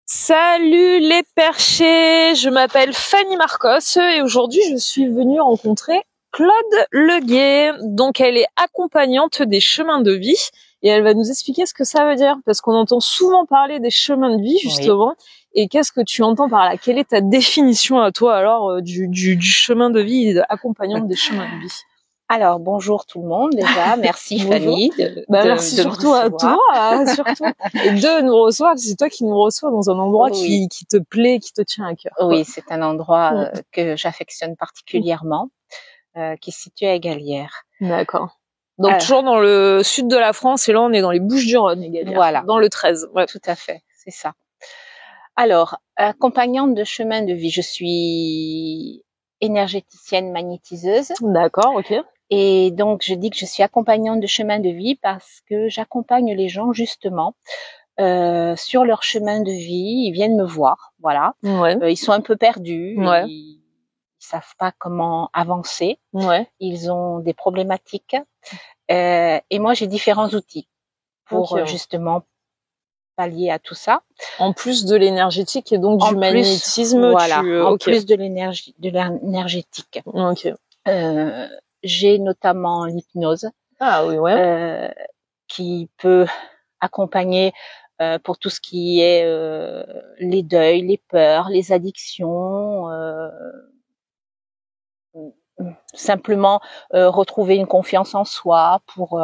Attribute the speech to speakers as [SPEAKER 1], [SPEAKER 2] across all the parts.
[SPEAKER 1] Salut les perchés, je m'appelle Fanny Marcos et aujourd'hui je suis venue rencontrer Claude Leguet. Donc elle est accompagnante des chemins de vie et elle va nous expliquer ce que ça veut dire parce qu'on entend souvent parler des chemins de vie justement. Oui. Et qu'est-ce que tu entends par là? Quelle est ta définition à toi alors du chemin de vie et d'accompagnante des chemins de vie?
[SPEAKER 2] Alors, bonjour tout le monde déjà, merci Fanny
[SPEAKER 1] merci surtout à toi, surtout, et de nous recevoir, c'est toi qui nous reçois dans un endroit qui te plaît, qui te tient à cœur.
[SPEAKER 2] Oui, c'est un endroit que j'affectionne particulièrement, qui est situé à Galières.
[SPEAKER 1] D'accord. Donc toujours dans le sud de la France, et là on est dans les Bouches-du-Rhône, Galières, voilà, dans le 13. Ouais.
[SPEAKER 2] Tout à fait, c'est ça. Alors, accompagnante de chemin de vie, je suis énergéticienne magnétiseuse.
[SPEAKER 1] D'accord, ok.
[SPEAKER 2] Et donc, je dis que je suis accompagnante de chemin de vie parce que j'accompagne les gens justement sur leur chemin de vie. Ils viennent me voir, voilà.
[SPEAKER 1] Ouais.
[SPEAKER 2] Ils sont un peu perdus,
[SPEAKER 1] ouais.
[SPEAKER 2] Ils savent pas comment avancer.
[SPEAKER 1] Ouais.
[SPEAKER 2] Ils ont des problématiques. Et moi, j'ai différents outils pour justement pallier à tout ça.
[SPEAKER 1] En plus de l'énergétique et donc du magnétisme,
[SPEAKER 2] voilà. En plus de l'énergétique.
[SPEAKER 1] Ok.
[SPEAKER 2] J'ai notamment l'hypnose.
[SPEAKER 1] Ah oui, ouais.
[SPEAKER 2] Qui peut accompagner pour tout ce qui est les deuils, les peurs, les addictions, simplement retrouver une confiance en soi pour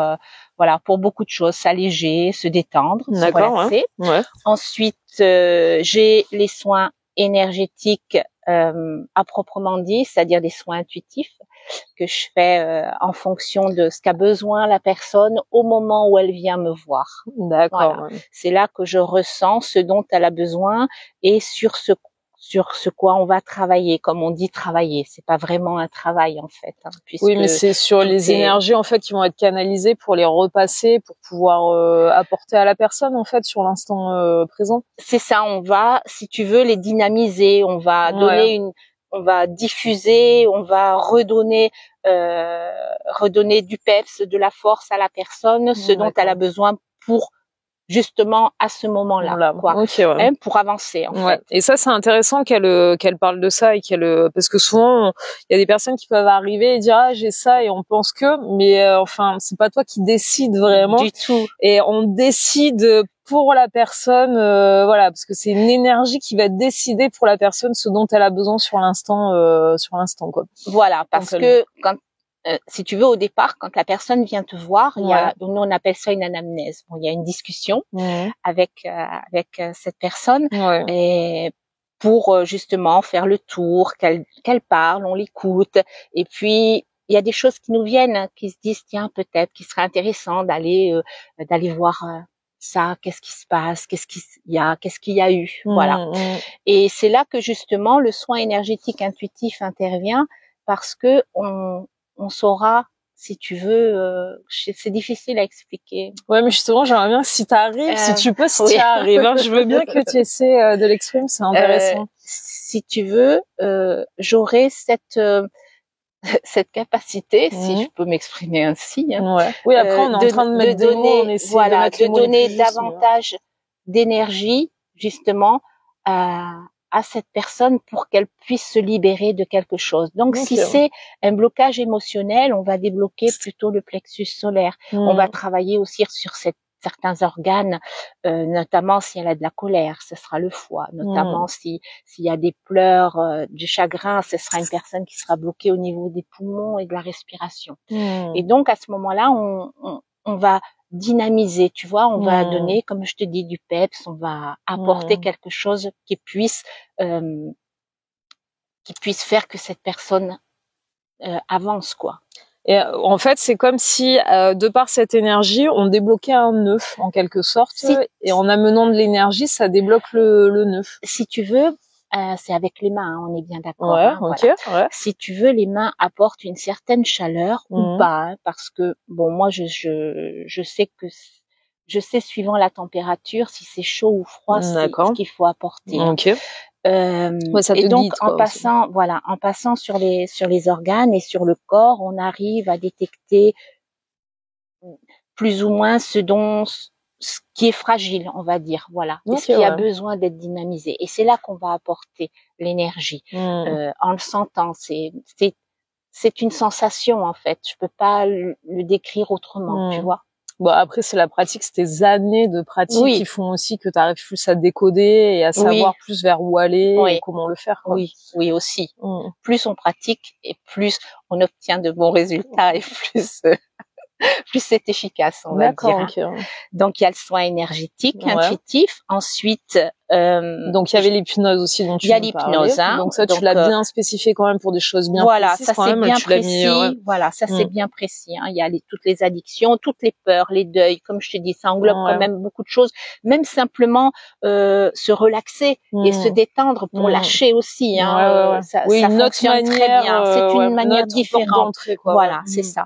[SPEAKER 2] voilà, pour beaucoup de choses, s'alléger, se détendre, se relaxer.
[SPEAKER 1] Ouais.
[SPEAKER 2] Ensuite, j'ai les soins énergétiques à proprement dit, c'est-à-dire des soins intuitifs que je fais en fonction de ce qu'a besoin la personne au moment où elle vient me voir.
[SPEAKER 1] D'accord.
[SPEAKER 2] Voilà. C'est là que je ressens ce dont elle a besoin et sur ce quoi on va travailler. Comme on dit travailler, c'est pas vraiment un travail en fait.
[SPEAKER 1] Oui, mais c'est sur les énergies en fait qui vont être canalisées pour les repasser, pour pouvoir apporter à la personne en fait sur l'instant présent.
[SPEAKER 2] C'est ça, on va, si tu veux, les dynamiser, on va donner on va diffuser, on va redonner du peps, de la force à la personne, ce dont elle a besoin pour justement à ce moment-là, quoi, pour avancer en fait.
[SPEAKER 1] Et ça c'est intéressant qu'elle parle de ça et parce que souvent il y a des personnes qui peuvent arriver et dire ah j'ai ça et on pense que, mais enfin c'est pas toi qui décides vraiment
[SPEAKER 2] du tout,
[SPEAKER 1] et on décide pour la personne, voilà, parce que c'est une énergie qui va décider pour la personne ce dont elle a besoin sur l'instant quoi.
[SPEAKER 2] Voilà, parce que quand si tu veux, au départ, quand la personne vient te voir, il y a, nous on appelle ça une anamnèse. Bon, il y a une discussion avec cette personne et pour justement faire le tour, qu'elle parle, on l'écoute, et puis il y a des choses qui nous viennent, qui se disent tiens peut-être qu'il serait intéressant d'aller voir ça, qu'est-ce qui se passe, qu'est-ce qu'il y a eu, voilà. Et c'est là que justement le soin énergétique intuitif intervient parce que on saura, si tu veux, c'est difficile à expliquer.
[SPEAKER 1] Ouais, mais justement, j'aimerais bien que si t'arrives, si tu peux, si tu arrives, hein, je veux bien que tu essaies de l'exprimer, c'est intéressant.
[SPEAKER 2] Si tu veux, j'aurai cette capacité, si je peux m'exprimer ainsi. Hein,
[SPEAKER 1] oui, après on est en train de mettre des mots, on essaie de mettre les mots les plus justes,
[SPEAKER 2] davantage d'énergie justement à cette personne pour qu'elle puisse se libérer de quelque chose. Donc si c'est un blocage émotionnel, on va débloquer plutôt le plexus solaire. On va travailler aussi sur certains organes, notamment si elle a de la colère, ce sera le foie. Notamment s'il y a des pleurs, du chagrin, ce sera une personne qui sera bloquée au niveau des poumons et de la respiration. Et donc à ce moment-là, on va dynamiser, tu vois, on va donner, comme je te dis, du peps, on va apporter quelque chose qui puisse faire que cette personne avance, quoi.
[SPEAKER 1] Et en fait, c'est comme si, de par cette énergie, on débloquait un nœud, en quelque sorte, et en amenant de l'énergie, ça débloque le nœud.
[SPEAKER 2] Si tu veux, c'est avec les mains, hein, on est bien d'accord.
[SPEAKER 1] Voilà.
[SPEAKER 2] Si tu veux, les mains apportent une certaine chaleur ou pas, hein, parce que bon, moi, je sais suivant la température si c'est chaud ou froid, c'est ce qu'il faut apporter. Et donc en passant sur les organes et sur le corps, on arrive à détecter plus ou moins ce ce qui est fragile, on va dire, voilà, ce qui a besoin d'être dynamisé. Et c'est là qu'on va apporter l'énergie, en le sentant. C'est une sensation, en fait. Je peux pas le décrire autrement, tu vois.
[SPEAKER 1] Bon, après, c'est la pratique, c'est tes années de pratique qui font aussi que tu arrives plus à décoder et à savoir plus vers où aller et comment le faire, quoi.
[SPEAKER 2] Oui, aussi. Plus on pratique et plus on obtient de bons résultats et plus c'est efficace, on va dire. Donc, il y a le soin énergétique, intuitif. Ensuite,
[SPEAKER 1] donc il y avait l'hypnose aussi dont tu
[SPEAKER 2] me parlais. Il y a l'hypnose, hein.
[SPEAKER 1] Donc ça, tu l'as bien spécifié quand même pour des choses bien précises.
[SPEAKER 2] Ça c'est bien précis. Voilà, ça c'est bien précis. Hein. Il y a toutes les addictions, toutes les peurs, les deuils. Comme je te dis, ça englobe quand même beaucoup de choses. Même simplement se relaxer et se détendre pour lâcher aussi. Hein. Ça fonctionne très bien. C'est une manière différente. Voilà, c'est ça.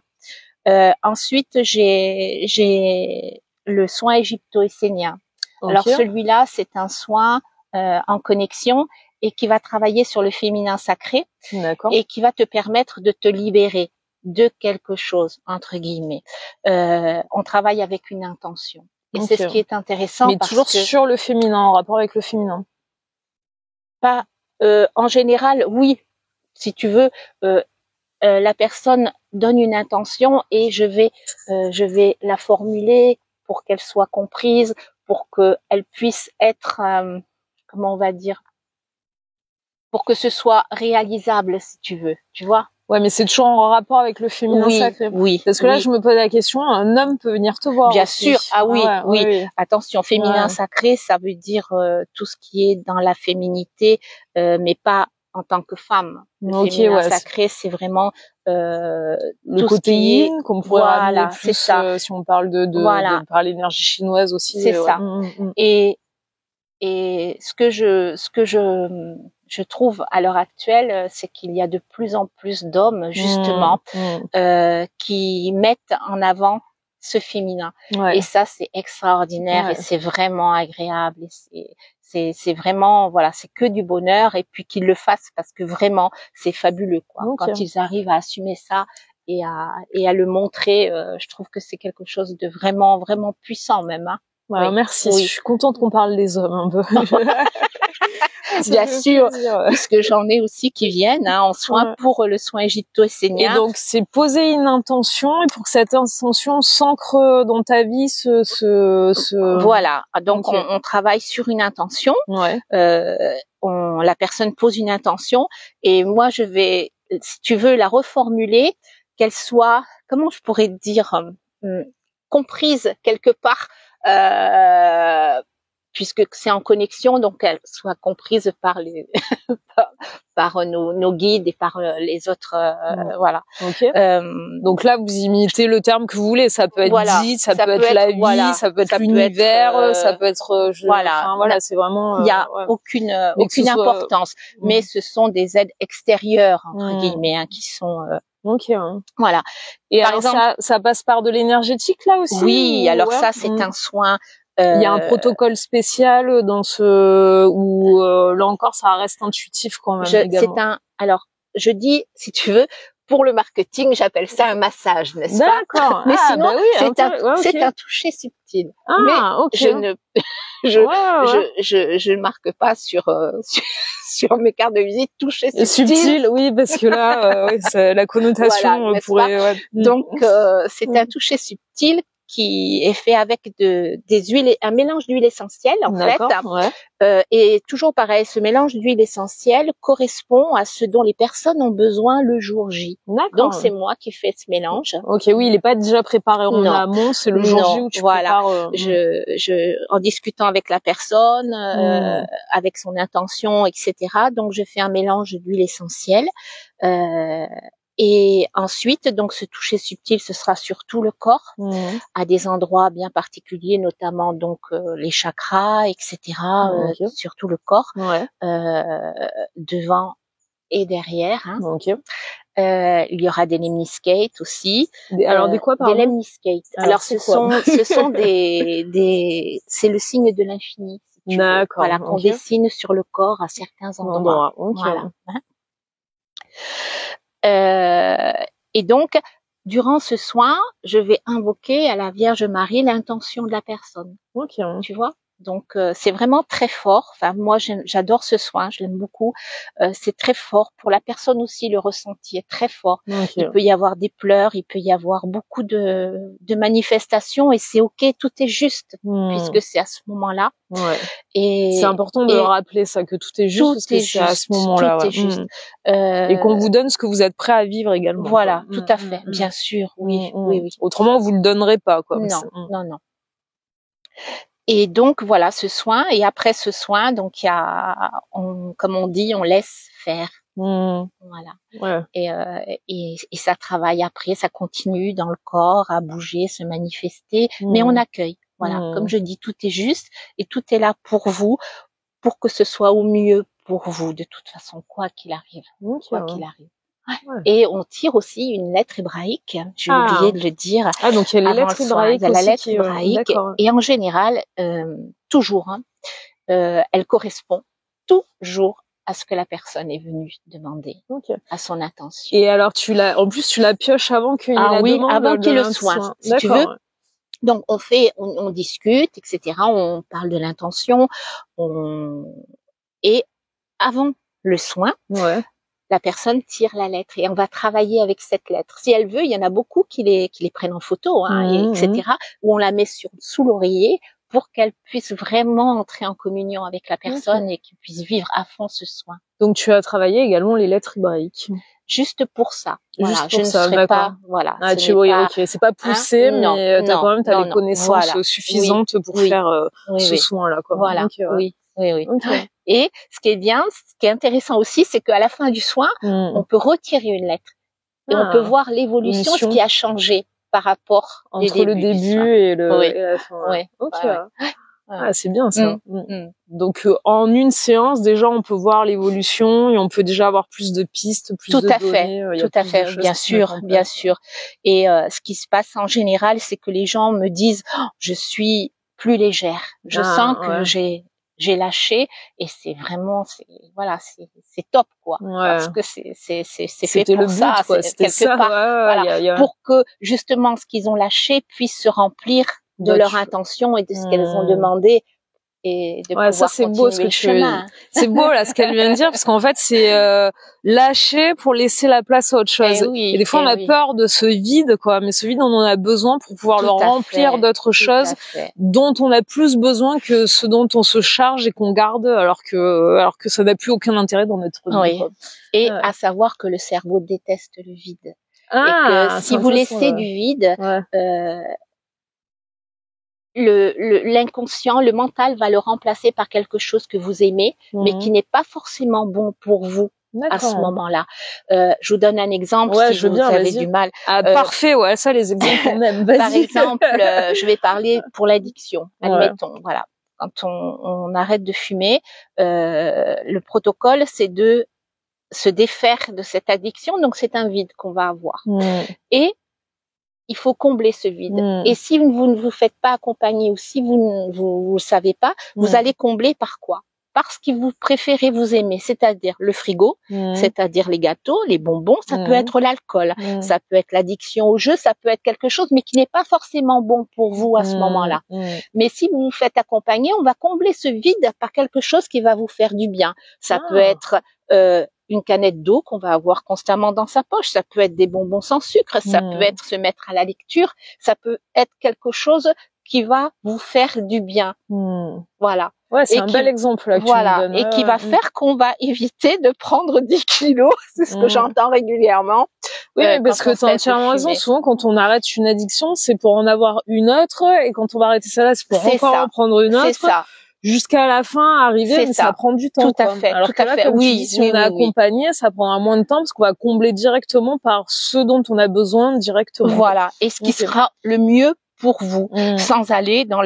[SPEAKER 2] Ensuite, j'ai le soin égypto-essénien. Alors celui-là, c'est un soin en connexion et qui va travailler sur le féminin sacré et qui va te permettre de te libérer de quelque chose, entre guillemets. On travaille avec une intention. Et c'est ce qui est intéressant.
[SPEAKER 1] Mais toujours sur le féminin, en rapport avec le féminin.
[SPEAKER 2] Pas, en général, oui, si tu veux, la personne donne une intention et je vais la formuler pour qu'elle soit comprise, pour qu'elle puisse être, comment on va dire, pour que ce soit réalisable, si tu veux, tu vois.
[SPEAKER 1] Ouais, mais c'est toujours en rapport avec le féminin sacré.
[SPEAKER 2] Oui.
[SPEAKER 1] Parce que là, je me pose la question, un homme peut venir te voir.
[SPEAKER 2] Bien
[SPEAKER 1] aussi.
[SPEAKER 2] sûr. Ah oui, oui. Attention, féminin sacré, ça veut dire tout ce qui est dans la féminité, mais pas en tant que femme. Le féminin sacré, c'est vraiment
[SPEAKER 1] le côté yin qu'on pourrait ramener plus si on parle par l'énergie chinoise aussi.
[SPEAKER 2] C'est ça. Et ce que je trouve à l'heure actuelle, c'est qu'il y a de plus en plus d'hommes justement qui mettent en avant ce féminin. Et ça, c'est extraordinaire et c'est vraiment agréable. Et c'est vraiment, voilà, c'est que du bonheur et puis qu'ils le fassent parce que vraiment, c'est fabuleux, quoi. Quand ils arrivent à assumer ça et à le montrer, je trouve que c'est quelque chose de vraiment, vraiment puissant même, hein.
[SPEAKER 1] Voilà, merci. Je suis contente qu'on parle des hommes un peu.
[SPEAKER 2] Bien sûr, puisque j'en ai aussi qui viennent en soins pour le soin égypto-essénien.
[SPEAKER 1] Et donc, c'est poser une intention et pour que cette intention s'ancre dans ta vie,
[SPEAKER 2] Voilà. Donc, on travaille sur une intention. La personne pose une intention et moi, je vais, si tu veux, la reformuler, qu'elle soit, comment je pourrais dire, comprise quelque part. Puisque c'est en connexion, donc qu'elle soit comprise par par nos guides et par les autres, voilà.
[SPEAKER 1] Donc là, vous imitez le terme que vous voulez. Ça peut être dit, ça peut être la vie, ça peut être l'univers, ça peut être. Voilà, c'est vraiment.
[SPEAKER 2] Il y a aucune importance, mais ce sont des aides extérieures entre guillemets qui sont. Voilà.
[SPEAKER 1] Et par exemple, ça passe par de l'énergétique là aussi.
[SPEAKER 2] Oui, alors ça c'est un soin.
[SPEAKER 1] Il y a un protocole spécial dans où là encore ça reste intuitif quand même. Également.
[SPEAKER 2] Alors je dis, si tu veux, pour le marketing, j'appelle ça un massage, n'est-ce pas?
[SPEAKER 1] D'accord.
[SPEAKER 2] Mais sinon, c'est un toucher subtil. Mais je ne marque pas sur mes cartes de visite toucher subtil.
[SPEAKER 1] Oui, parce que là, la connotation pourrait.
[SPEAKER 2] Donc c'est un toucher subtil qui est fait avec des huiles, un mélange d'huile essentielle en fait. Et toujours pareil, ce mélange d'huile essentielle correspond à ce dont les personnes ont besoin le jour J. Donc c'est moi qui fais ce mélange.
[SPEAKER 1] Oui, il est pas déjà préparé en amont, c'est le jour J où tu prépares.
[SPEAKER 2] En discutant avec la personne, avec son intention, etc. Donc je fais un mélange d'huile essentielle. Et ensuite, donc, ce toucher subtil, ce sera sur tout le corps, à des endroits bien particuliers, notamment donc les chakras, etc. Sur tout le corps, devant et derrière. Il y aura des lemniscates aussi.
[SPEAKER 1] Alors des quoi, pardon?
[SPEAKER 2] Des lemniscates. Alors ce sont c'est le signe de l'infini.
[SPEAKER 1] D'accord.
[SPEAKER 2] Voilà, qu'on dessine sur le corps à certains endroits. Voilà. Et donc, durant ce soin, je vais invoquer à la Vierge Marie l'intention de la personne.
[SPEAKER 1] Okay.
[SPEAKER 2] Tu vois? Donc c'est vraiment très fort. Enfin moi j'adore ce soin, je l'aime beaucoup. C'est très fort pour la personne aussi, le ressenti est très fort.
[SPEAKER 1] Okay.
[SPEAKER 2] Il peut y avoir des pleurs, il peut y avoir beaucoup de manifestations et c'est ok, tout est juste puisque c'est à ce moment-là.
[SPEAKER 1] Ouais.
[SPEAKER 2] Et
[SPEAKER 1] c'est important de rappeler ça, que tout est juste parce que c'est à ce moment-là.
[SPEAKER 2] Tout est juste.
[SPEAKER 1] Et qu'on vous donne ce que vous êtes prêt à vivre également.
[SPEAKER 2] Voilà, tout à fait, bien sûr, oui, oui.
[SPEAKER 1] Autrement vous le donnerez pas, quoi.
[SPEAKER 2] Non. Et donc voilà ce soin, et après ce soin, donc il y a, comme on dit, on laisse faire. Voilà.
[SPEAKER 1] Ouais.
[SPEAKER 2] Et ça travaille après, ça continue dans le corps à bouger, se manifester, mais on accueille. Voilà, comme je dis, tout est juste et tout est là pour vous, pour que ce soit au mieux pour vous de toute façon, quoi qu'il arrive, quoi qu'il arrive. Ouais. Et on tire aussi une lettre hébraïque, j'ai oublié de le dire.
[SPEAKER 1] Ah, donc il y a les lettres hébraïques.
[SPEAKER 2] Il y a la lettre hébraïque, et en général, toujours, elle correspond toujours à ce que la personne est venue demander, à son intention.
[SPEAKER 1] Et alors en plus tu la pioches avant qu'il y ait la demande
[SPEAKER 2] avant qu'il y ait le soin, si tu veux. Donc on discute, etc. On parle de l'intention, et avant le soin, la personne tire la lettre et on va travailler avec cette lettre. Si elle veut, il y en a beaucoup qui les prennent en photo, etc. Ou on la met sous l'oreiller pour qu'elle puisse vraiment entrer en communion avec la personne et qu'elle puisse vivre à fond ce soin.
[SPEAKER 1] Donc tu as travaillé également les lettres hébraïques.
[SPEAKER 2] Juste pour ça. Voilà,
[SPEAKER 1] juste pour
[SPEAKER 2] je
[SPEAKER 1] ça,
[SPEAKER 2] ne serais pas, voilà.
[SPEAKER 1] Ah, c'est pas poussé, mais t'as quand même les connaissances suffisantes pour faire ce soin-là, quoi.
[SPEAKER 2] Voilà, oui. Et ce qui est intéressant aussi, c'est qu'à la fin du soin, on peut retirer une lettre et on peut voir l'évolution, ce qui a changé par rapport
[SPEAKER 1] entre le début et la fin. Ah, c'est bien ça. Donc en une séance, déjà, on peut voir l'évolution et on peut déjà avoir plus de pistes, plus de données.
[SPEAKER 2] Tout à fait, bien sûr. Et ce qui se passe en général, c'est que les gens me disent je suis plus légère. Je sens que j'ai lâché, et c'est vraiment c'est top, quoi. Parce que c'est fait pour
[SPEAKER 1] le
[SPEAKER 2] ça,
[SPEAKER 1] but, quoi.
[SPEAKER 2] C'est quelque part pour que justement ce qu'ils ont lâché puisse se remplir de leur intention et de ce qu'elles ont demandé, et de pouvoir
[SPEAKER 1] ça, c'est
[SPEAKER 2] continuer
[SPEAKER 1] beau, ce que
[SPEAKER 2] le chemin.
[SPEAKER 1] C'est beau là ce qu'elle vient de dire, parce qu'en fait c'est lâcher pour laisser la place à autre chose. Et des fois on a peur de ce vide, quoi, mais ce vide on en a besoin pour pouvoir le remplir d'autres choses dont on a plus besoin que ce dont on se charge et qu'on garde, alors que ça n'a plus aucun intérêt dans notre vie. Quoi.
[SPEAKER 2] Et à savoir que le cerveau déteste le vide. Et que si vous laissez du vide, l'inconscient, le mental va le remplacer par quelque chose que vous aimez, mais qui n'est pas forcément bon pour vous à ce moment-là. Je vous donne un exemple si vous avez du mal.
[SPEAKER 1] Parfait, ça, les exemples on aime.
[SPEAKER 2] Par exemple, je vais parler pour l'addiction. Admettons, voilà. Quand on arrête de fumer, le protocole, c'est de se défaire de cette addiction, donc c'est un vide qu'on va avoir. Et il faut combler ce vide. Et si vous ne vous faites pas accompagner, ou si vous ne savez pas, vous allez combler par quoi? Parce que vous préférez vous aimer, c'est-à-dire le frigo, c'est-à-dire les gâteaux, les bonbons, ça peut être l'alcool, ça peut être l'addiction au jeu, ça peut être quelque chose, mais qui n'est pas forcément bon pour vous à ce moment-là. Mais si vous vous faites accompagner, on va combler ce vide par quelque chose qui va vous faire du bien. Ça peut être une canette d'eau qu'on va avoir constamment dans sa poche, ça peut être des bonbons sans sucre, ça peut être se mettre à la lecture, ça peut être quelque chose qui va vous faire du bien. Voilà.
[SPEAKER 1] C'est un bel exemple là que tu me donnes.
[SPEAKER 2] Et qui va faire qu'on va éviter de prendre 10 kilos, c'est ce que j'entends régulièrement.
[SPEAKER 1] Oui, parce que t'as entièrement raison. Souvent, quand on arrête une addiction, c'est pour en avoir une autre, et quand on va arrêter celle-là, c'est pour encore en prendre une autre. C'est ça. Jusqu'à la fin arriver, mais ça prend du temps.
[SPEAKER 2] Tout à fait.
[SPEAKER 1] Alors que là, comme tu dis, si on est accompagné, ça prendra moins de temps parce qu'on va combler directement par ce dont on a besoin directement.
[SPEAKER 2] Voilà. Et ce qui sera le mieux pour vous, sans aller dans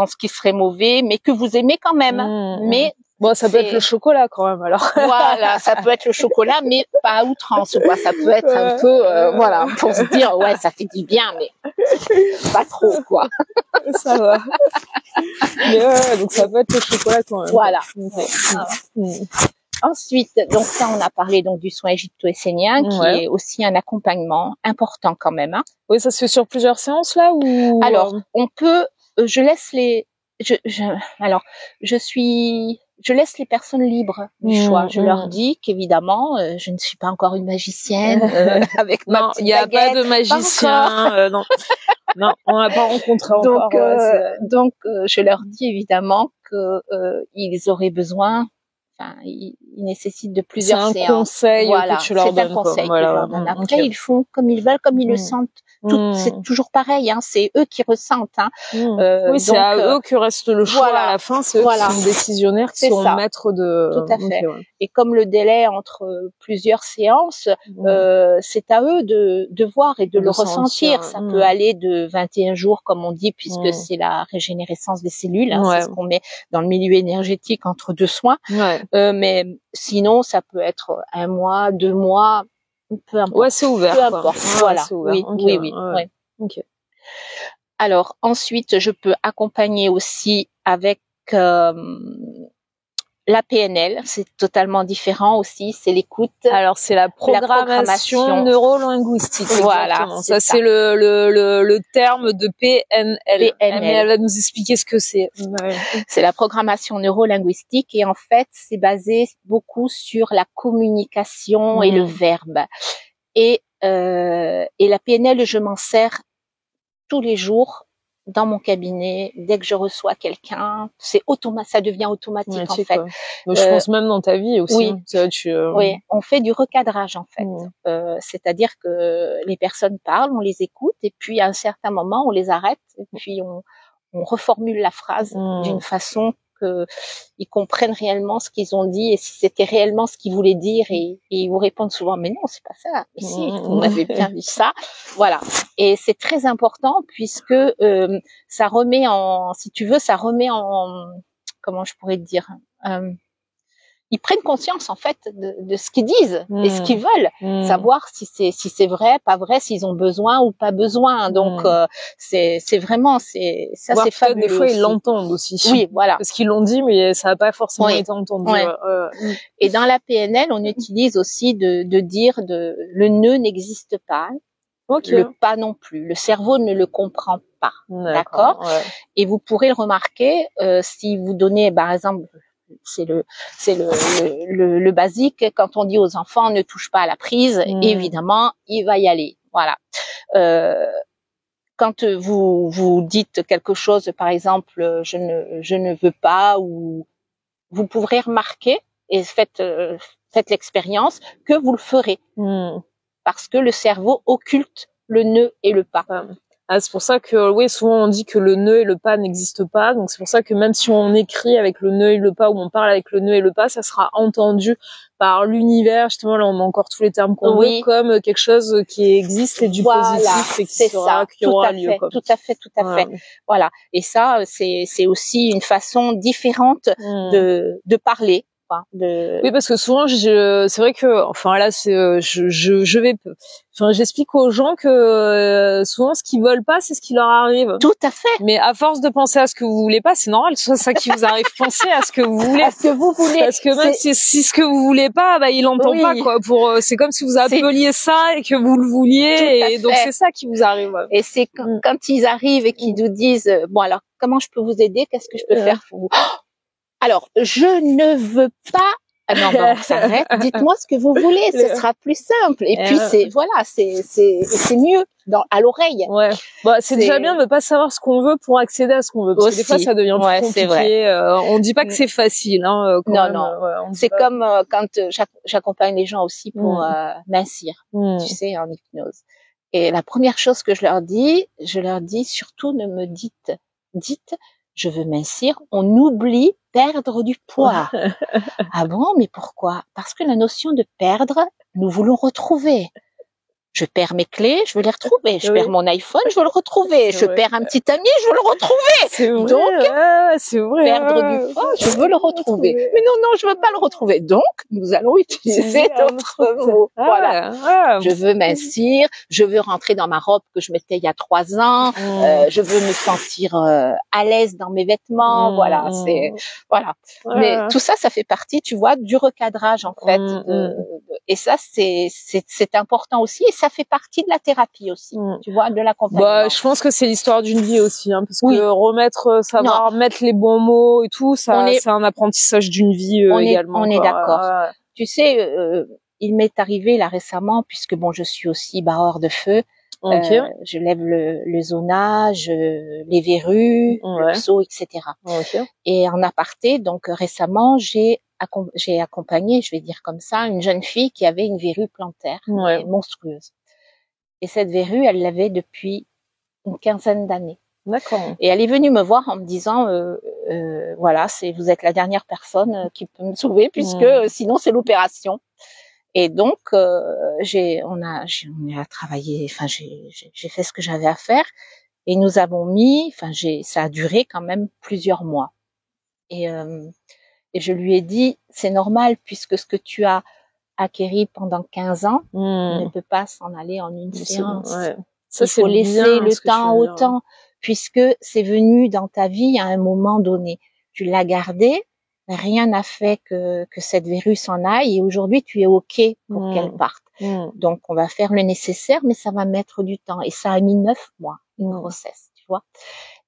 [SPEAKER 2] ce qui serait mauvais, mais que vous aimez quand même. Mais
[SPEAKER 1] bon, ça peut être le chocolat quand même, alors.
[SPEAKER 2] Voilà, ça peut être le chocolat, mais pas à outrance, quoi. Ça peut être un peu, pour se dire, ça fait du bien, mais pas trop, quoi.
[SPEAKER 1] Ça va. Mais donc ça peut être le chocolat quand même.
[SPEAKER 2] Voilà. Ensuite, donc ça, on a parlé donc du soin égypto-essénien, qui est aussi un accompagnement important quand même. Hein.
[SPEAKER 1] Oui, ça se fait sur plusieurs séances là ou
[SPEAKER 2] alors on peut, je laisse les, je laisse les personnes libres du choix. Je leur dis qu'évidemment, je ne suis pas encore une magicienne avec ma petite baguette.
[SPEAKER 1] Non, il n'y a pas de magicien. Non, non, on n'a pas rencontré encore.
[SPEAKER 2] Donc, je leur dis évidemment que ils auraient besoin. Enfin, ils nécessitent de plusieurs séances.
[SPEAKER 1] C'est un conseil que tu leur donnes.
[SPEAKER 2] C'est un conseil que je leur donne. Après, ils font comme ils veulent, comme ils le sentent. C'est toujours pareil, hein. C'est eux qui ressentent. Hein.
[SPEAKER 1] Oui, c'est à eux que reste le choix à la fin. C'est eux qui sont décisionnaires, qui sont maîtres de.
[SPEAKER 2] Tout à fait. Et comme le délai entre plusieurs séances, c'est à eux de voir et de le ressentir. Ça peut aller de 21 jours, comme on dit, puisque c'est la régénérescence des cellules. Hein, c'est ce qu'on met dans le milieu énergétique entre deux soins. Mais sinon, ça peut être 1 mois, 2 mois. Peu importe.
[SPEAKER 1] Ouais, c'est ouvert.
[SPEAKER 2] Peu importe. Voilà. Oui.
[SPEAKER 1] Okay.
[SPEAKER 2] Alors ensuite, je peux accompagner aussi avec la PNL. C'est totalement différent aussi. C'est l'écoute.
[SPEAKER 1] Alors c'est la programmation neuro-linguistique.
[SPEAKER 2] Voilà.
[SPEAKER 1] Ça c'est le terme de PNL. Mais elle va nous expliquer ce que c'est.
[SPEAKER 2] C'est la programmation neuro-linguistique et en fait c'est basé beaucoup sur la communication et le verbe. Et la PNL, je m'en sers tous les jours dans mon cabinet, dès que je reçois quelqu'un, ça devient automatique en fait.
[SPEAKER 1] Je pense même dans ta vie aussi.
[SPEAKER 2] Oui,
[SPEAKER 1] hein,
[SPEAKER 2] oui, on fait du recadrage en fait. C'est-à-dire que les personnes parlent, on les écoute et puis à un certain moment on les arrête et puis on reformule la phrase d'une façon que ils comprennent réellement ce qu'ils ont dit et si c'était réellement ce qu'ils voulaient dire et ils vous répondent souvent mais non c'est pas ça, mais si vous m'avez bien dit ça, voilà. Et c'est très important puisque ça remet en, si tu veux, ça remet en, comment je pourrais te dire, ils prennent conscience en fait de ce qu'ils disent et ce qu'ils veulent, savoir si c'est vrai, pas vrai, s'ils ont besoin ou pas besoin. Donc c'est vraiment c'est fabuleux.
[SPEAKER 1] Des fois ils l'entendent aussi.
[SPEAKER 2] Oui, voilà.
[SPEAKER 1] Parce qu'ils l'ont dit mais ça n'a pas forcément été entendu.
[SPEAKER 2] Et dans la PNL, on utilise aussi de dire le ne n'existe pas. Le pas non plus. Le cerveau ne le comprend pas. D'accord. Et vous pourrez le remarquer si vous donnez par exemple, c'est le basique, quand on dit aux enfants ne touche pas à la prise, évidemment il va y aller. Voilà. Quand vous dites quelque chose, par exemple je ne veux pas, ou vous pourrez remarquer et faites l'expérience que vous le ferez parce que le cerveau occulte le ne et le pas.
[SPEAKER 1] Ah, c'est pour ça que, oui, souvent on dit que le ne et le pas n'existent pas. Donc c'est pour ça que même si on écrit avec le ne et le pas ou on parle avec le ne et le pas, ça sera entendu par l'univers. Justement, là, on a encore tous les termes qu'on veut, comme quelque chose qui existe et du positif et qui aura lieu.
[SPEAKER 2] Tout à fait. Voilà. Et ça, c'est aussi une façon différente de parler.
[SPEAKER 1] Oui, parce que souvent c'est vrai que enfin là c'est j'explique aux gens que souvent ce qu'ils veulent pas c'est ce qui leur arrive.
[SPEAKER 2] Tout à fait.
[SPEAKER 1] Mais à force de penser à ce que vous voulez pas, c'est normal que ce soit ça qui vous arrive. Pensez à ce que vous voulez.
[SPEAKER 2] À ce que vous voulez.
[SPEAKER 1] Parce que même si ce que vous voulez pas, il l'entend pas quoi. C'est comme si vous appeliez ça et que vous le vouliez et donc c'est ça qui vous arrive.
[SPEAKER 2] Et c'est quand ils arrivent et qu'ils nous disent bon alors comment je peux vous aider, qu'est-ce que je peux faire pour vous? Alors, je ne veux pas. Ah non, bon, ça arrête. Dites-moi ce que vous voulez, ce sera plus simple. Et puis c'est mieux à l'oreille.
[SPEAKER 1] Ouais. C'est déjà bien de pas savoir ce qu'on veut pour accéder à ce qu'on veut. Parce que des fois, ça devient plus compliqué. On dit pas que c'est facile, hein.
[SPEAKER 2] Non. C'est comme quand j'accompagne les gens aussi pour mincir, tu sais, en hypnose. Et la première chose que je leur dis surtout ne me dites, je veux mincir, on oublie perdre du poids. Ah bon, mais pourquoi? Parce que la notion de perdre, nous voulons retrouver. Je perds mes clés, je veux les retrouver. Je perds mon iPhone, je veux le retrouver. Je perds un petit ami, je veux le retrouver.
[SPEAKER 1] C'est vrai,
[SPEAKER 2] donc,
[SPEAKER 1] c'est vrai.
[SPEAKER 2] Perdre du poids, je veux le retrouver. Mais non, je veux pas le retrouver. Donc, nous allons utiliser d'autres mots. Voilà. Je veux mincir, je veux rentrer dans ma robe que je mettais il y a 3 ans, je veux me sentir à l'aise dans mes vêtements. Voilà, voilà. Mais tout ça, ça fait partie, tu vois, du recadrage en fait. Et ça, c'est important aussi, et ça fait partie de la thérapie aussi, tu vois, de l'accompagnement.
[SPEAKER 1] Bah, je pense que c'est l'histoire d'une vie aussi, hein, parce que remettre, savoir mettre les bons mots et tout, ça, c'est un apprentissage d'une vie également.
[SPEAKER 2] On est d'accord. Tu sais, il m'est arrivé là récemment, puisque bon, je suis aussi barreur de feu. Je lève le zonage, les verrues, le pso, etc. Et en aparté, donc récemment, j'ai accompagné, je vais dire comme ça, une jeune fille qui avait une verrue plantaire monstrueuse. Et cette verrue, elle l'avait depuis une quinzaine d'années.
[SPEAKER 1] D'accord.
[SPEAKER 2] Et elle est venue me voir en me disant, voilà, vous êtes la dernière personne qui peut me sauver, puisque sinon c'est l'opération. Et donc, on a travaillé, enfin, j'ai fait ce que j'avais à faire, et nous avons mis, enfin, ça a duré quand même plusieurs mois. Et je lui ai dit, c'est normal, puisque ce que tu as acquéri pendant 15 ans ne peut pas s'en aller en une séance. Ça, il faut laisser le temps au temps, puisque c'est venu dans ta vie à un moment donné. Tu l'as gardé, rien n'a fait que cette verrue s'en aille, et aujourd'hui tu es OK pour qu'elle parte. Donc on va faire le nécessaire, mais ça va mettre du temps, et ça a mis 9 mois, une grossesse, tu vois.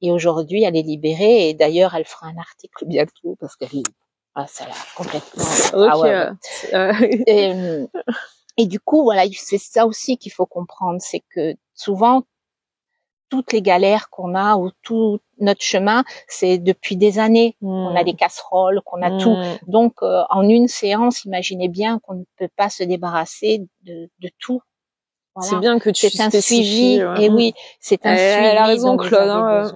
[SPEAKER 2] Et aujourd'hui elle est libérée, et d'ailleurs elle fera un article bientôt, parce qu'elle ça l'a complètement. Et du coup, voilà, c'est ça aussi qu'il faut comprendre, c'est que souvent, toutes les galères qu'on a, ou tout notre chemin, c'est depuis des années qu'on a des casseroles, qu'on a tout. Donc, en une séance, imaginez bien qu'on ne peut pas se débarrasser de tout. Voilà.
[SPEAKER 1] C'est bien que tu
[SPEAKER 2] spécifies. C'est un suivi. Et oui, c'est un suivi.
[SPEAKER 1] Elle a raison, Claude.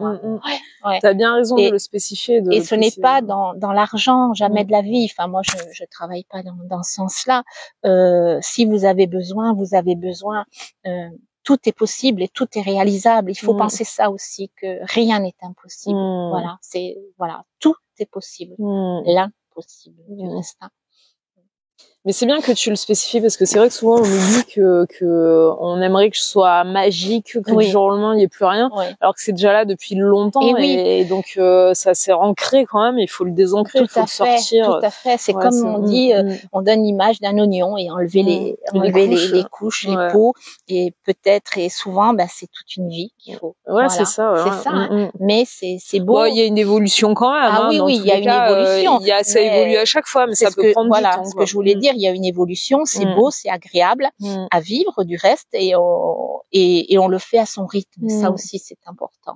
[SPEAKER 1] T'as bien raison de le spécifier.
[SPEAKER 2] Et ce n'est pas dans l'argent, jamais de la vie. Enfin, moi, je travaille pas dans ce sens-là. Si vous avez besoin, vous avez besoin. Tout est possible et tout est réalisable. Il faut penser ça aussi, que rien n'est impossible. Voilà, tout est possible. L'impossible du destin.
[SPEAKER 1] Mais c'est bien que tu le spécifies, parce que c'est vrai que souvent on nous dit que on aimerait que ce soit magique, que du jour au lendemain il n'y ait plus rien, alors que c'est déjà là depuis longtemps, et donc ça s'est ancré quand même, il faut le désancrer, il faut le sortir.
[SPEAKER 2] Tout à fait, c'est comme on dit, on donne l'image d'un oignon, et enlever les couches, les peaux, et peut-être, et souvent, c'est toute une vie qu'il faut.
[SPEAKER 1] C'est ça.
[SPEAKER 2] C'est ça, hein. Mais c'est beau.
[SPEAKER 1] Bon, il y a une évolution quand même.
[SPEAKER 2] Il y a une évolution.
[SPEAKER 1] Ça évolue à chaque fois, mais ça peut prendre du temps.
[SPEAKER 2] Voilà, ce que je voulais dire. Il y a une évolution, c'est beau, c'est agréable à vivre du reste, et on le fait à son rythme. Ça aussi, c'est important.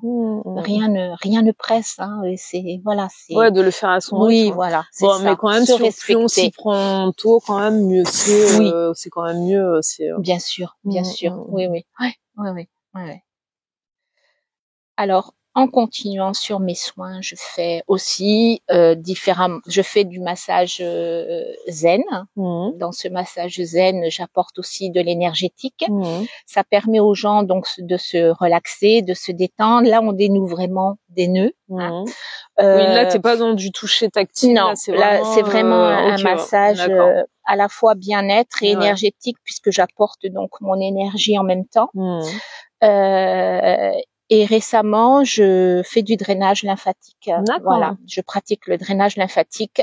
[SPEAKER 2] Rien ne presse, hein. C'est
[SPEAKER 1] de le faire à son rythme.
[SPEAKER 2] Oui, voilà.
[SPEAKER 1] Bon, mais quand même, plus on s'y prend tôt, quand même mieux c'est quand même mieux.
[SPEAKER 2] Bien sûr. Oui. Ouais. Alors, en continuant sur mes soins, je fais aussi différents. Je fais du massage zen. Dans ce massage zen, j'apporte aussi de l'énergétique. Ça permet aux gens donc de se relaxer, de se détendre. Là, on dénoue vraiment des nœuds.
[SPEAKER 1] Oui, là, t'es pas dans du toucher tactile.
[SPEAKER 2] Non, là, c'est vraiment un massage à la fois bien-être et énergétique, puisque j'apporte donc mon énergie en même temps. Et récemment, je fais du drainage lymphatique. Voilà, je pratique le drainage lymphatique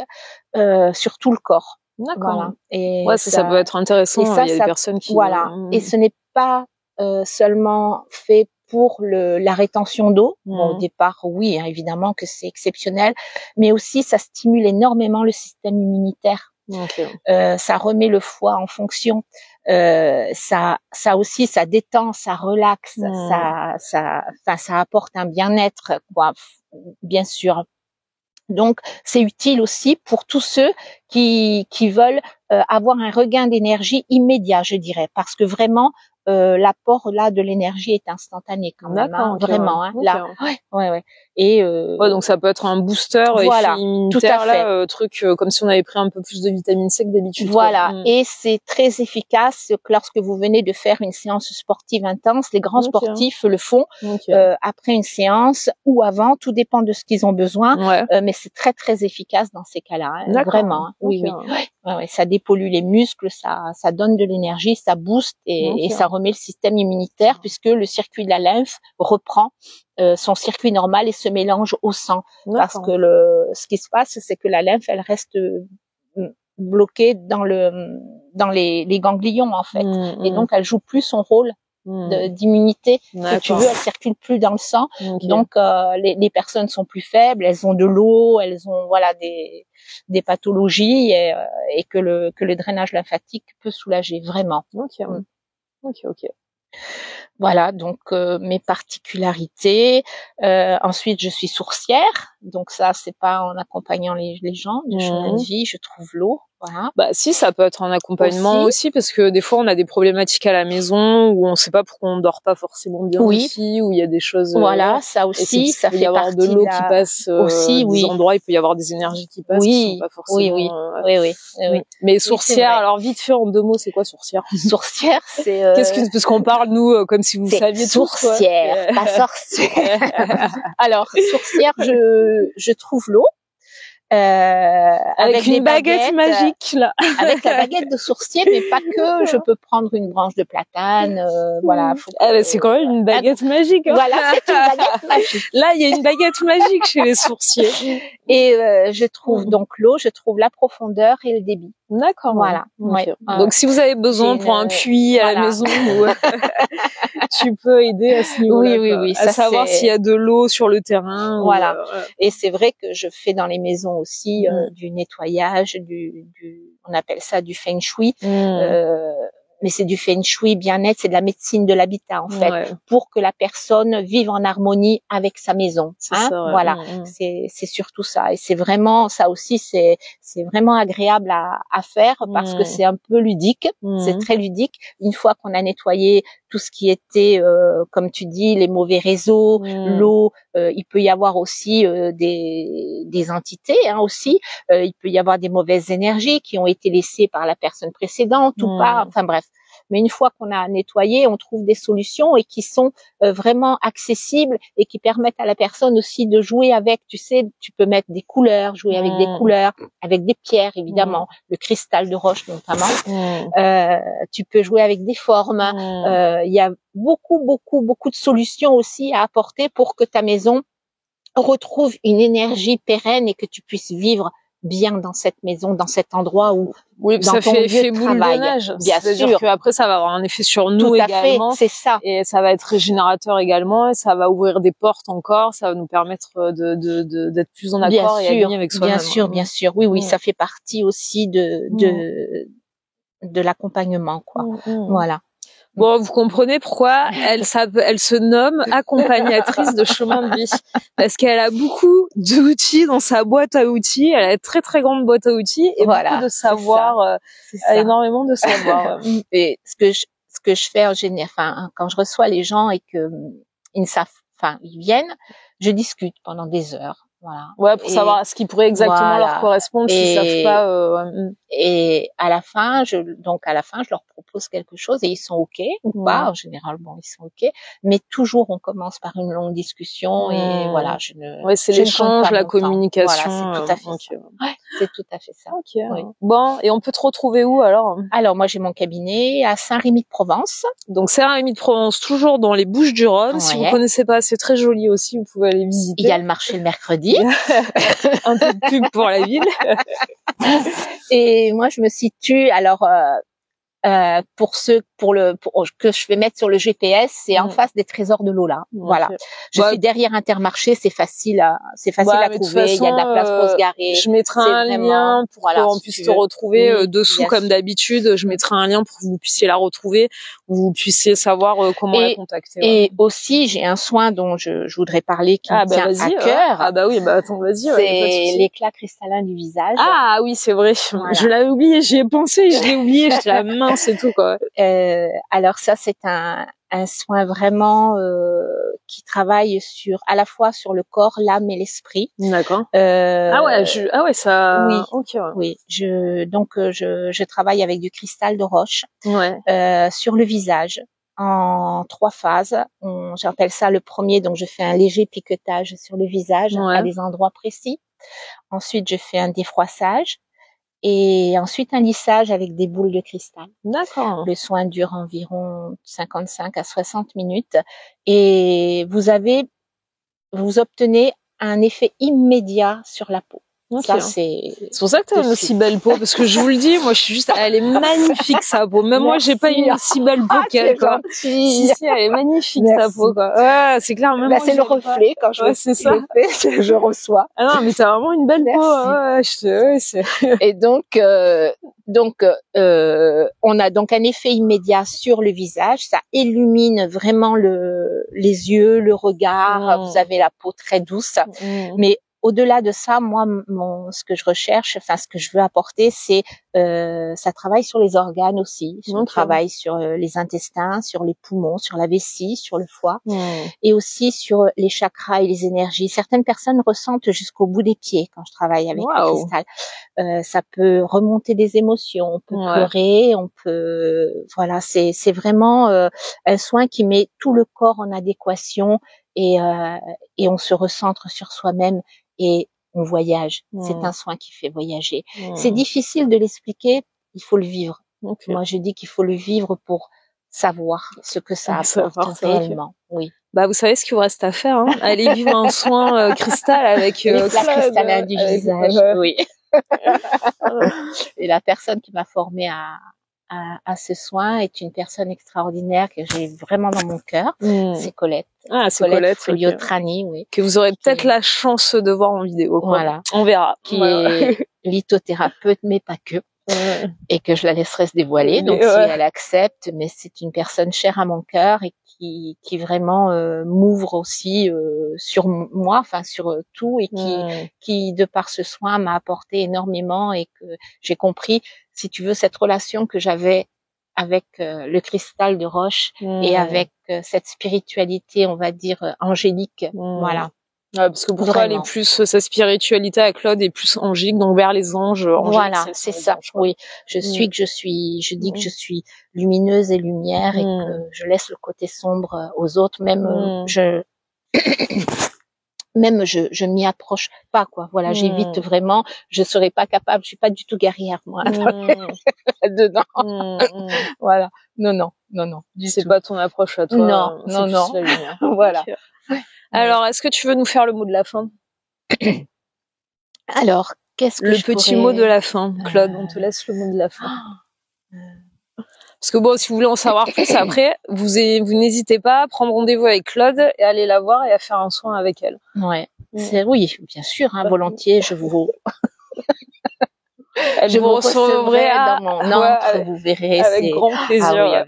[SPEAKER 2] sur tout le corps.
[SPEAKER 1] Voilà. Et ça peut être intéressant. Il y a des personnes qui.
[SPEAKER 2] Et ce n'est pas seulement fait pour la rétention d'eau. Bon, au départ, oui, hein, évidemment que c'est exceptionnel, mais aussi ça stimule énormément le système immunitaire. Ça remet le foie en fonction. Ça aussi, ça détend, ça relaxe, ça apporte un bien-être, quoi, bien sûr. Donc, c'est utile aussi pour tous ceux qui veulent avoir un regain d'énergie immédiat, je dirais, parce que vraiment, l'apport là de l'énergie est instantané quand même, hein, vraiment, hein, là. Ouais. Et
[SPEAKER 1] donc ça peut être un booster
[SPEAKER 2] voilà,
[SPEAKER 1] immunitaire,
[SPEAKER 2] tout à fait.
[SPEAKER 1] là, truc comme si on avait pris un peu plus de vitamine C que d'habitude.
[SPEAKER 2] Voilà, et c'est très efficace lorsque vous venez de faire une séance sportive intense. Les grands sportifs le font après une séance ou avant, tout dépend de ce qu'ils ont besoin. Mais c'est très très efficace dans ces cas-là, hein, vraiment. Hein. Oui. Ouais, ça dépollue les muscles, ça donne de l'énergie, ça booste et ça remet le système immunitaire puisque le circuit de la lymphe reprend son circuit normal et se mélange au sang. Parce que ce qui se passe, c'est que la lymphe, elle reste bloquée dans les ganglions en fait, et donc elle joue plus son rôle d'immunité que tu veux, elle circule plus dans le sang. Donc les personnes sont plus faibles, elles ont de l'eau, elles ont des pathologies et que le drainage lymphatique peut soulager vraiment.
[SPEAKER 1] Ok.
[SPEAKER 2] Voilà, donc mes particularités. Ensuite, je suis sourcière, donc ça, c'est pas en accompagnant les gens de chemin de vie. Je trouve l'eau. Voilà.
[SPEAKER 1] Bah si, ça peut être un accompagnement aussi parce que des fois on a des problématiques à la maison où on sait pas pourquoi on dort pas forcément bien aussi, où il y a des choses.
[SPEAKER 2] Voilà, ça aussi, ça fait
[SPEAKER 1] partie. Il peut y avoir de l'eau qui passe aussi. Des endroits, il peut y avoir des énergies qui passent qui sont pas forcément.
[SPEAKER 2] Oui.
[SPEAKER 1] Mais sourcière, alors vite fait en 2 mots, c'est quoi sourcière?
[SPEAKER 2] Sourcière, c'est.
[SPEAKER 1] Parce qu'on parle nous comme si vous saviez tout.
[SPEAKER 2] Sourcière, pas sorcière. Alors sourcière, je trouve l'eau.
[SPEAKER 1] Avec une baguette magique là.
[SPEAKER 2] Avec la baguette de sourcier, mais pas que. Je peux prendre une branche de platane, voilà.
[SPEAKER 1] C'est quand même une baguette magique. Hein.
[SPEAKER 2] Voilà, c'est une baguette magique.
[SPEAKER 1] Là, il y a une baguette magique chez les sourciers.
[SPEAKER 2] Et je trouve donc l'eau, je trouve la profondeur et le débit.
[SPEAKER 1] D'accord.
[SPEAKER 2] Voilà.
[SPEAKER 1] Donc si vous avez besoin pour un puits à la maison, tu peux aider à ce niveau-là.
[SPEAKER 2] Oui.
[SPEAKER 1] À savoir s'il y a de l'eau sur le terrain.
[SPEAKER 2] Voilà. Et c'est vrai que je fais dans les maisons aussi du nettoyage, on appelle ça du feng shui. Mais c'est du feng shui bien-être, c'est de la médecine de l'habitat en fait, pour que la personne vive en harmonie avec sa maison. Voilà, c'est surtout ça. Et c'est vraiment ça aussi, c'est vraiment agréable à faire parce que c'est un peu ludique, c'est très ludique. Une fois qu'on a nettoyé tout ce qui était, comme tu dis, les mauvais réseaux, l'eau, il peut y avoir aussi des entités aussi. Il peut y avoir des mauvaises énergies qui ont été laissées par la personne précédente ou pas. Enfin bref. Mais une fois qu'on a nettoyé, on trouve des solutions et qui sont vraiment accessibles et qui permettent à la personne aussi de jouer avec. Tu sais, tu peux mettre des couleurs, jouer avec des couleurs, avec des pierres évidemment, le cristal de roche notamment. Tu peux jouer avec des formes. Il y a beaucoup de solutions aussi à apporter pour que ta maison retrouve une énergie pérenne et que tu puisses vivre bien dans cette maison, dans cet endroit où
[SPEAKER 1] dans
[SPEAKER 2] ça
[SPEAKER 1] ton
[SPEAKER 2] fait
[SPEAKER 1] effet
[SPEAKER 2] lieu de
[SPEAKER 1] boule
[SPEAKER 2] travail.
[SPEAKER 1] de neige.
[SPEAKER 2] Bien
[SPEAKER 1] C'est-à-dire
[SPEAKER 2] sûr.
[SPEAKER 1] qu'après ça va avoir un effet sur nous également.
[SPEAKER 2] C'est ça.
[SPEAKER 1] Et ça va être régénérateur également. Et ça va ouvrir des portes encore. Ça va nous permettre d'être plus en accord et aligné avec soi-même.
[SPEAKER 2] Bien sûr. Oui, ça fait partie aussi de l'accompagnement, quoi. Voilà.
[SPEAKER 1] Bon, vous comprenez pourquoi elle se nomme accompagnatrice de chemin de vie. Parce qu'elle a beaucoup d'outils dans sa boîte à outils. Elle a une très très grande boîte à outils et beaucoup de savoir, énormément de savoir.
[SPEAKER 2] Et ce que je fais en général, quand je reçois les gens et que ils viennent, je discute pendant des heures. Voilà.
[SPEAKER 1] Ouais, pour savoir ce qui pourrait exactement leur correspondre s'ils savent pas.
[SPEAKER 2] Et à la fin, je leur propose quelque chose et ils sont OK ou pas. En général, ils sont OK. Mais toujours, on commence par une longue discussion et voilà,
[SPEAKER 1] c'est l'échange, la communication.
[SPEAKER 2] Voilà, c'est tout à fait ça. Ouais, c'est tout à fait ça.
[SPEAKER 1] OK. Oui. Bon, et on peut te retrouver où alors?
[SPEAKER 2] Alors, moi, j'ai mon cabinet à Saint-Rémy-de-Provence.
[SPEAKER 1] Donc, Saint-Rémy-de-Provence, toujours dans les Bouches-du-Rhône. Si vous connaissez pas, c'est très joli aussi. Vous pouvez aller visiter.
[SPEAKER 2] Il y a le marché le mercredi.
[SPEAKER 1] Un peu de pub pour la ville.
[SPEAKER 2] Et moi, je me situe que je vais mettre sur le GPS, c'est en face des trésors de Lola. Voilà. Je suis derrière Intermarché, c'est facile à trouver. Il y a de la place pour se garer.
[SPEAKER 1] Je mettrai un lien pour qu'on puisse te retrouver dessous comme d'habitude. Je mettrai un lien pour que vous puissiez la retrouver, où vous puissiez savoir comment la contacter.
[SPEAKER 2] Et aussi, j'ai un soin dont je voudrais parler qui me tient à cœur.
[SPEAKER 1] Attends, vas-y.
[SPEAKER 2] C'est l'éclat cristallin du visage.
[SPEAKER 1] Ah oui, c'est vrai. Voilà. Je l'avais oublié, j'y ai pensé, je l'ai oublié, j'étais la main, c'est tout quoi.
[SPEAKER 2] Alors ça, c'est un soin vraiment qui travaille à la fois sur le corps, l'âme et l'esprit.
[SPEAKER 1] D'accord. Ça.
[SPEAKER 2] Oui.
[SPEAKER 1] Okay, ouais.
[SPEAKER 2] Oui. Je travaille avec du cristal de roche.
[SPEAKER 1] Ouais.
[SPEAKER 2] Sur le visage en 3 phases. J'appelle ça le premier. Donc je fais un léger piquetage sur le visage à des endroits précis. Ensuite, je fais un défroissage. Et ensuite un lissage avec des boules de cristal.
[SPEAKER 1] D'accord.
[SPEAKER 2] Le soin dure environ 55 à 60 minutes et vous obtenez un effet immédiat sur la peau.
[SPEAKER 1] Okay.
[SPEAKER 2] Ça, c'est
[SPEAKER 1] pour ça que t'as une aussi belle peau, parce que je vous le dis, moi, je suis juste, elle est magnifique, sa peau. Même moi, j'ai pas une aussi belle peau qu'elle, quoi. Si, elle est magnifique, ta peau, quoi. Ouais, c'est clair, même moi,
[SPEAKER 2] c'est le reflet, quand je
[SPEAKER 1] c'est ça.
[SPEAKER 2] je reçois.
[SPEAKER 1] Ah non, mais t'as vraiment une belle peau,
[SPEAKER 2] Et donc, on a donc un effet immédiat sur le visage, ça illumine vraiment les yeux, le regard, vous avez la peau très douce, mais au-delà de ça, moi, ce que je recherche, ce que je veux apporter, c'est ça travaille sur les organes aussi. On travaille sur les intestins, sur les poumons, sur la vessie, sur le foie, et aussi sur les chakras et les énergies. Certaines personnes ressentent jusqu'au bout des pieds quand je travaille avec le cristal. Ça peut remonter des émotions, on peut pleurer, on peut, voilà, c'est vraiment un soin qui met tout le corps en adéquation et on se recentre sur soi-même. Et on voyage. C'est un soin qui fait voyager. C'est difficile de l'expliquer, il faut le vivre. Moi, je dis qu'il faut le vivre pour savoir ce que ça apporte réellement. Oui.
[SPEAKER 1] Bah, vous savez ce qu'il vous reste à faire, hein. Allez vivre un soin cristal avec
[SPEAKER 2] la cristallin du visage. Oui. Et la personne qui m'a formée à ce soin est une personne extraordinaire que j'ai vraiment dans mon cœur. C'est Colette.
[SPEAKER 1] Ah, c'est Colette
[SPEAKER 2] Foliotrani, oui.
[SPEAKER 1] Que vous aurez peut-être la chance de voir en vidéo, quoi.
[SPEAKER 2] Voilà.
[SPEAKER 1] On verra.
[SPEAKER 2] Qui est lithothérapeute, mais pas que. Et que je la laisserai se dévoiler. Donc, si elle accepte, mais c'est une personne chère à mon cœur et qui vraiment m'ouvre aussi sur moi, sur tout, et qui de par ce soin m'a apporté énormément, et que j'ai compris, si tu veux, cette relation que j'avais avec le cristal de roche et avec cette spiritualité, on va dire angélique. Voilà.
[SPEAKER 1] Ouais, parce que pour toi, elle est plus, sa spiritualité à Claude est plus angélique, donc vers les anges.
[SPEAKER 2] Voilà, c'est ça. Oui, je dis que je suis lumineuse et lumière, et que je laisse le côté sombre aux autres. Même je m'y approche pas, quoi. Voilà, j'évite vraiment. Je serais pas capable. Je suis pas du tout guerrière, moi. Dedans. Voilà. Non.
[SPEAKER 1] C'est pas ton approche à toi.
[SPEAKER 2] Non. Voilà.
[SPEAKER 1] Alors, est-ce que tu veux nous faire le mot de la fin?
[SPEAKER 2] Alors, qu'est-ce que
[SPEAKER 1] le petit mot de la fin, Claude? On te laisse le mot de la fin. Parce que bon, si vous voulez en savoir plus après, vous n'hésitez pas à prendre rendez-vous avec Claude et aller la voir et à faire un soin avec elle.
[SPEAKER 2] Ouais. Oui, bien sûr, volontiers, je vous
[SPEAKER 1] recevrai
[SPEAKER 2] dans mon antre, vous verrez.
[SPEAKER 1] Avec grand plaisir. Là,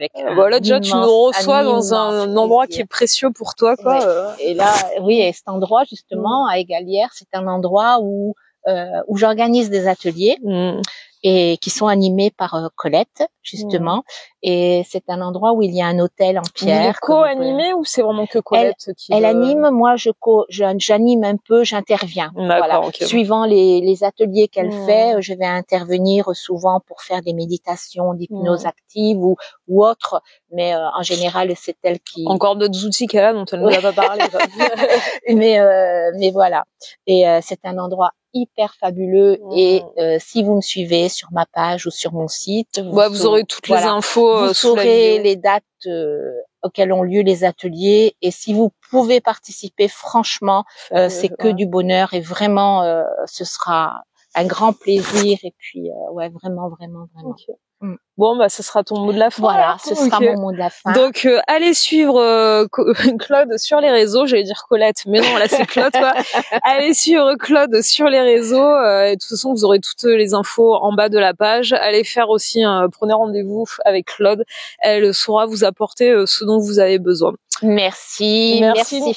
[SPEAKER 1] déjà, tu nous reçois dans un endroit qui est précieux pour toi, quoi.
[SPEAKER 2] Et là, et cet endroit, justement, à Égalière, c'est un endroit où j'organise des ateliers. Et qui sont animés par Colette, justement. Et c'est un endroit où il y a un hôtel en pierre.
[SPEAKER 1] Il est co-animé ou c'est vraiment que Colette
[SPEAKER 2] elle anime, moi j'anime un peu, j'interviens. Voilà. Suivant les ateliers qu'elle fait, je vais intervenir souvent pour faire des méditations d'hypnose active ou autre, mais en général c'est elle qui...
[SPEAKER 1] Encore d'autres outils qu'elle a dont elle ne nous a pas parlé.
[SPEAKER 2] mais voilà. Et c'est un endroit hyper fabuleux, et si vous me suivez sur ma page ou sur mon site,
[SPEAKER 1] vous aurez toutes les infos,
[SPEAKER 2] vous saurez les dates auxquelles ont lieu les ateliers, et si vous pouvez participer, franchement, c'est que du bonheur, et vraiment ce sera un grand plaisir, et puis vraiment.
[SPEAKER 1] Bon, ce sera ton mot de la fin.
[SPEAKER 2] Voilà, ce sera mon mot de la fin.
[SPEAKER 1] Donc, allez suivre Claude sur les réseaux. J'allais dire Colette, mais non, là c'est Claude, quoi. Allez suivre Claude sur les réseaux. Et de toute façon, vous aurez toutes les infos en bas de la page. Allez faire aussi, prenez rendez-vous avec Claude. Elle saura vous apporter ce dont vous avez besoin.
[SPEAKER 2] Merci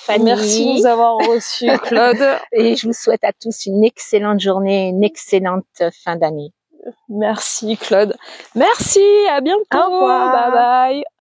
[SPEAKER 2] Fanny.
[SPEAKER 1] Merci de nous avoir reçus, Claude.
[SPEAKER 2] Et je vous souhaite à tous une excellente journée, une excellente fin d'année.
[SPEAKER 1] Merci Claude. Merci, à bientôt.
[SPEAKER 2] Au revoir.
[SPEAKER 1] Bye bye.